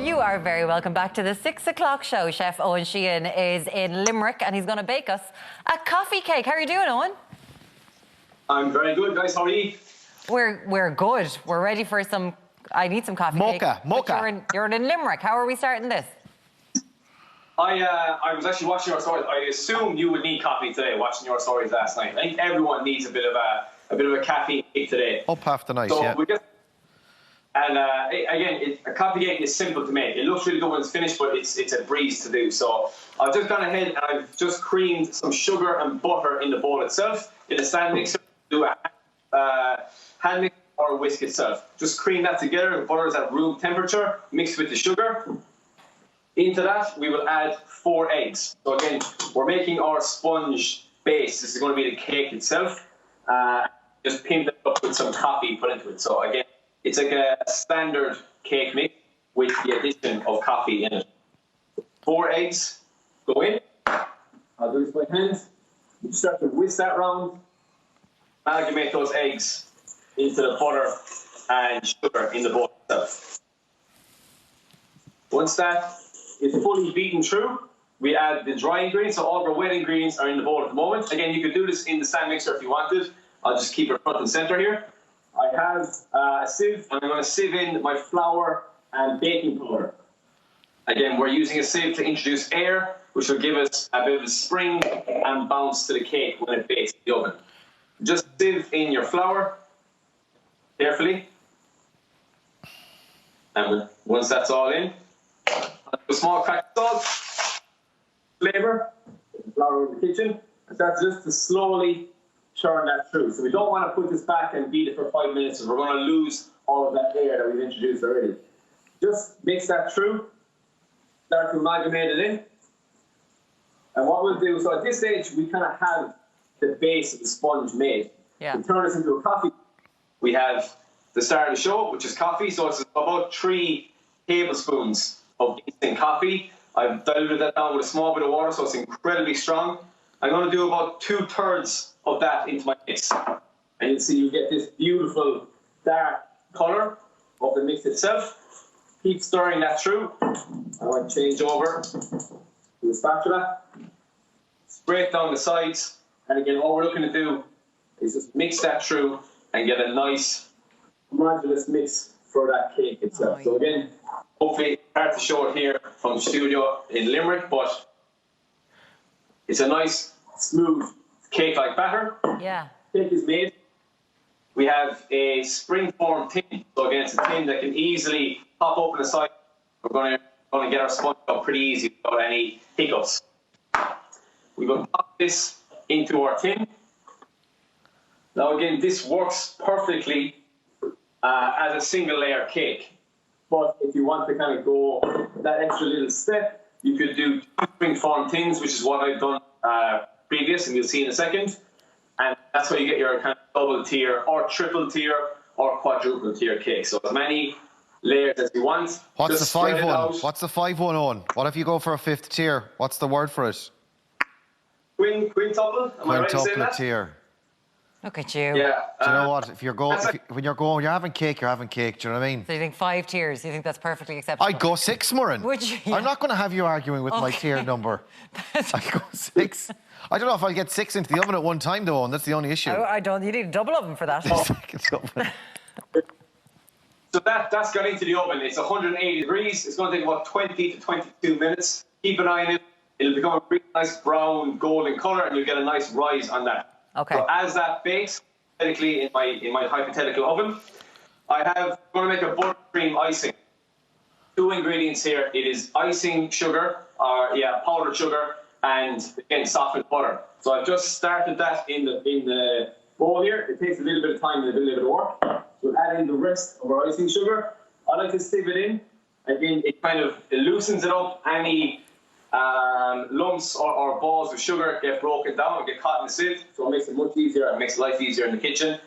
You are very welcome back to the 6 o'clock show. Chef Owen Sheehan is in Limerick and he's going to bake us a coffee cake. How are you doing, Owen? I'm very good, guys. How are you? We're good. We're ready for some... I need some coffee cake. Mocha. You're in Limerick. How are we starting this? I was actually watching your stories. I assumed you would need coffee today, watching your stories last night. I think everyone needs a bit of a caffeine kick today. Up half the night, so yeah. Again, a coffee cake is simple to make. It looks really good when it's finished, but it's a breeze to do. So I've just gone ahead and I've just creamed some sugar and butter in the bowl itself. In a stand mixer, do a hand mixer or a whisk itself. Just cream that together. The butter is at room temperature, mixed with the sugar. Into that, we will add 4 eggs. So again, we're making our sponge base. This is going to be the cake itself. Just pimp it up with some coffee put into it. So again, it's like a standard cake mix with the addition of coffee in it. 4 eggs go in. I'll do this by hand. You start to whisk that round. Amalgamate those eggs into the butter and sugar in the bowl itself. Once that is fully beaten through, we add the dry ingredients. So all of our wet ingredients are in the bowl at the moment. Again, you could do this in the stand mixer if you wanted. I'll just keep it front and center here. I have a sieve, and I'm going to sieve in my flour and baking powder. Again, we're using a sieve to introduce air, which will give us a bit of a spring and bounce to the cake when it bakes in the oven. Just sieve in your flour carefully. And once that's all in, a small crack of salt, flavor, flour in the kitchen, and that's just to slowly churn that through. So we don't want to put this back and beat it for 5 minutes, because we're going to lose all of that air that we've introduced already. Just mix that through, start to amalgamate it in. And what we'll do, so at this stage, we kind of have the base of the sponge made. Yeah. We turn this into a coffee. We have the start of the show, which is coffee. So it's about 3 tablespoons of instant coffee. I've diluted that down with a small bit of water, so it's incredibly strong. I'm going to do about 2/3 of that into my mix. And you'll see you get this beautiful dark colour of the mix itself. Keep stirring that through. I want to change over to the spatula. Spray it down the sides. And again, all we're looking to do is just mix that through and get a nice homogeneous mix for that cake itself. So again, hopefully it's hard to show it here from the studio in Limerick, but it's a nice, smooth cake-like batter. Yeah. Cake is made. We have a spring-formed tin. So again, it's a tin that can easily pop open the side. We're going to get our sponge up pretty easy without any hiccups. We're going to pop this into our tin. Now again, this works perfectly as a single layer cake. But if you want to kind of go that extra little step, you could do 2 spring-formed tins, which is what I've done previous, and you'll see in a second. And that's how you get your kind of double tier or triple tier or quadruple tier cake. So as many layers as you want. What's the 5-1? What's the 5-1 on? What if you go for a 5th tier? What's the word for it? Quintuple? Am I right to say that? Tier. Look at you. Yeah. Do you know what? If you're going, when you're having cake, you're having cake. Do you know what I mean? So you think 5 tiers? You think that's perfectly acceptable? I'd go 6, Murren. Would you? Yeah. I'm not going to have you arguing with my tier number. I'd go 6. I don't know if I'll get 6 into the oven at one time, though, and that's the only issue. I don't. You need a double oven for that. So that's gone into the oven. It's 180 degrees. It's going to take about 20 to 22 minutes. Keep an eye on it. It'll become a really nice brown, golden colour, and you'll get a nice rise on that. Okay. So as that bakes, hypothetically in my hypothetical oven, I'm going to make a buttercream icing. 2 ingredients here. It is icing sugar, powdered sugar, and again softened butter. So I've just started that in the bowl here. It takes a little bit of time and a little bit of work. We'll add in the rest of our icing sugar. I like to sieve it in. Again, it loosens it up. Any lumps or balls of sugar get broken down and get caught in the sieve, so it makes it much easier and makes life easier in the kitchen.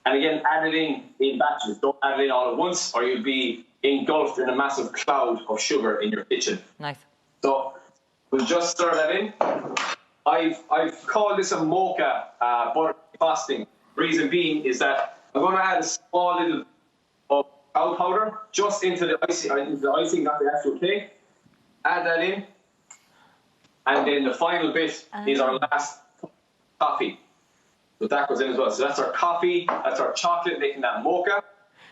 And again, add it in batches. Don't add it in all at once, or you'll be engulfed in a massive cloud of sugar in your kitchen. Nice. So we'll just stir that in. I've called this a mocha butter frosting. Reason being is that I'm going to add a small little of cacao powder just into the icing, not the actual cake. Add that in. And then the final bit is our last coffee. So that goes in as well. So that's our coffee, that's our chocolate, making that mocha,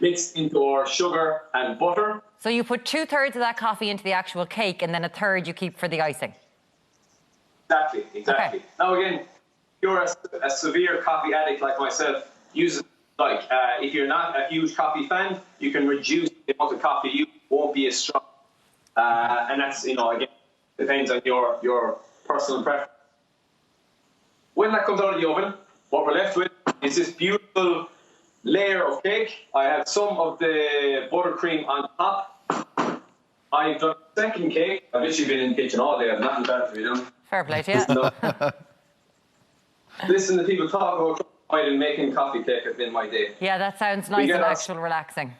mixed into our sugar and butter. So you put 2/3 of that coffee into the actual cake, and then 1/3 you keep for the icing. Exactly. Okay. Now again, if you're a severe coffee addict like myself, use it if you're not a huge coffee fan, you can reduce the amount of coffee you won't be as strong. And that's, again, depends on your personal preference. When that comes out of the oven, what we're left with is this beautiful layer of cake. I have some of the buttercream on top. I've done a second cake. I've literally been in the kitchen all day. I've nothing better to be done. Fair play to you. Listen to people talk about and making coffee cake has been my day. Yeah, that sounds nice and actual relaxing.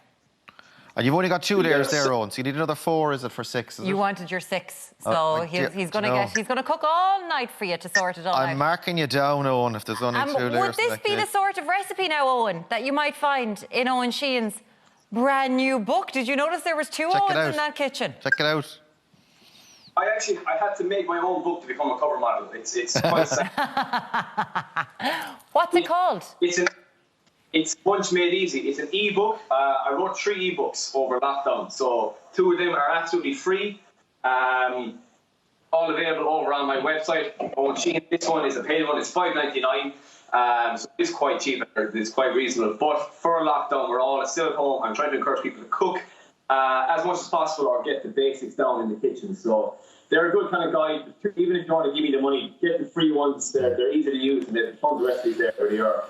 And you've only got 2 layers there, Owen, so you need another 4, is it, for 6? You wanted your 6, so he's going to cook all night for you to sort it all out. I'm marking you down, Owen, if there's only 2 layers. Would this be the sort of recipe now, Owen, that you might find in Owen Sheehan's brand new book? Did you notice there was 2 Owens in that kitchen? Check it out. I had to make my own book to become a cover model. It's quite sad. What's it called? It's Bunch Made Easy. It's an ebook. I wrote 3 ebooks over lockdown, so 2 of them are absolutely free. All available over on my website. Owen Sheehan. This one is a paid one. It's $5.99. So it's quite cheap. It's quite reasonable. But for lockdown, we're all still at home. I'm trying to encourage people to cook as much as possible or get the basics down in the kitchen. So they're a good kind of guide. Even if you want to give me the money, get the free ones. They're easy to use and there's tons of recipes there. They are.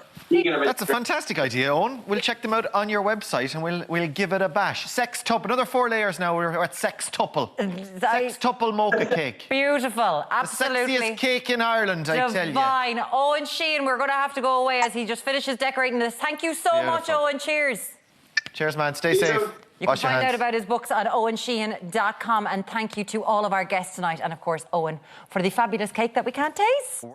That's a fantastic idea, Owen. We'll check them out on your website and we'll give it a bash. Sextuple, another 4 layers now. We're at sextuple. Sextuple mocha cake. Beautiful, absolutely. The sexiest cake in Ireland, I tell you. Divine. Owen Sheehan, we're going to have to go away as he just finishes decorating this. Thank you so much, Owen. Cheers. Cheers, man. Stay safe. You can find out about his books on owensheehan.com. And thank you to all of our guests tonight. And, of course, Owen, for the fabulous cake that we can't taste.